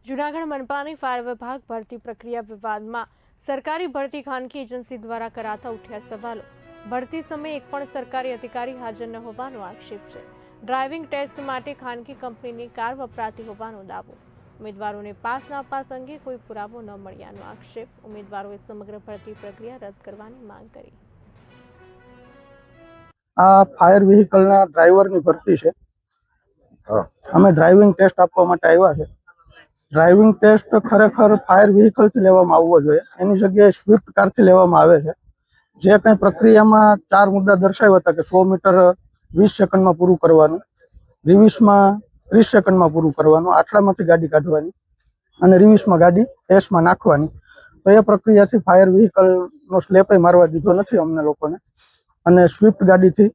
Junagadh મનપાની fire વિભાગ ભરતી પ્રક્રિયા વિવાદમાં સરકારી ભરતી ખાનગી એજન્સી દ્વારા કરાતા ઉઠ્યા સવાલો। ભરતી સમયે એક પણ સરકારી અધિકારી હાજર ન હોવાનો આક્ષેપ છે। ડ્રાઇવિંગ ટેસ્ટ માટે ખાનગી કંપનીની કાર વપરાતી હોવાનો દાવો। ઉમેદવારોને પાસ નાપાસ અંગે કોઈ પુરાવો ન મળ્યાનો આક્ષેપ। ઉમેદવારોએ સમગ્ર ભરતી પ્રક્રિયા રદ કરવાની માંગ કરી। આ ફાયર વ્હીકલના ડ્રાઈવરની ભરતી છે। અમે ડ્રાઇવિંગ ટેસ્ટ આપવા માટે આવ્યા છે। ડ્રાઇવિંગ ટેસ્ટ ખરેખર ફાયર વ્હીકલથી લેવામાં આવવો જોઈએ, એની જગ્યાએ સ્વિફ્ટ કારથી લેવામાં આવે છે। જે કંઈ પ્રક્રિયામાં 4 મુદ્દા દર્શાવ્યા હતા કે 100 મીટર 20 સેકન્ડમાં પૂરું કરવાનું, રિવર્સમાં 30 સેકન્ડમાં પૂરું કરવાનું, આટલામાંથી ગાડી કાઢવાની અને રિવર્સમાં ગાડી એસમાં નાખવાની। તો એ પ્રક્રિયાથી ફાયર વ્હીકલનો સ્લેપે મારવા દીધો નથી અમને લોકોને, અને સ્વિફ્ટ ગાડીથી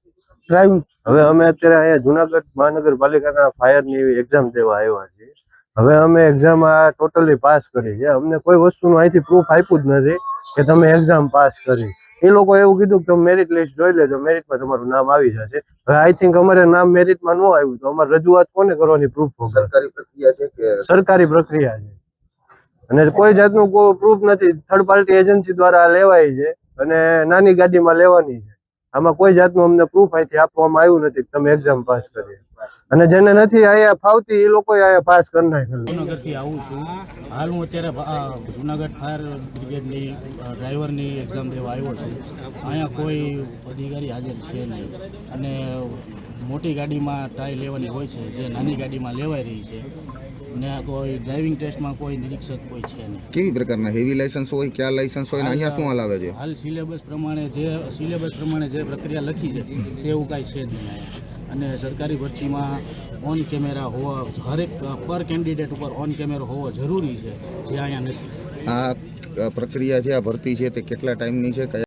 ડ્રાઇવિંગ। હવે અમે અત્યારે અહીંયા જુનાગઢ મહાનગરપાલિકાના ફાયરની એવી એક્ઝામ દેવા આવ્યા છીએ। હવે અમે એક્ઝામ આ ટોટલી પાસ કરી છે। અમને કોઈ વસ્તુનું અહીંથી પ્રૂફ આપ્યું જ નથી કે તમે એક્ઝામ પાસ કરી। એ લોકો એવું કીધું કે તમે મેરિટ લિસ્ટ જોઈ લેજો, મેરિટમાં તમારું નામ આવી જશે। હવે આઈ થિંક અમારે નામ મેરિટમાં ન આવ્યું તો અમારે રજૂઆત કોને કરવાની? પ્રૂફ સરકારી પ્રક્રિયા છે કે સરકારી પ્રક્રિયા છે અને કોઈ જાતનું કોઈ પ્રૂફ નથી। થર્ડ પાર્ટી એજન્સી દ્વારા લેવાય છે અને નાની ગાડીમાં લેવાની છે। આમાં કોઈ જાતનું અમને પ્રૂફ અહીંથી આપવામાં આવ્યું નથી કે તમે એક્ઝામ પાસ કરી, અને જેને નથી અહીંયા ફાવતી એ લોકો અહીંયા પાસ કરી નાખેલું। જુનાગઢથી આવું છું। હાલ હું અત્યારે જુનાગઢ ફાયર બ્રિગેડની ડ્રાઈવરની એક્ઝામ દેવા આવ્યો છું। અહીંયા કોઈ અધિકારી હાજર છે નહીં, અને મોટી ગાડીમાં ટ્રાય લેવાની હોય છે, જે નાની ગાડીમાં લેવાઈ રહી છે, ને કોઈ ડ્રાઇવિંગ ટેસ્ટમાં કોઈ નિરીક્ષક કોઈ છે નહીં। કેવી પ્રકારના હેવી લાયસન્સ હોય, કયા લાયસન્સ હોય ને અહીંયા શું હલાવે છે? હાલ સિલેબસ પ્રમાણે જે પ્રક્રિયા લખી છે તેવું કાંઈ છે જ નહીં અહીંયા। અને સરકારી ભરતીમાં ઓન કેમેરા હોવા, હરેક પર કેન્ડિડેટ ઉપર ઓન કેમેરો હોવો જરૂરી છે, જે અહીંયા નથી। આ પ્રક્રિયા છે, આ ભરતી છે તે કેટલા ટાઈમની છે?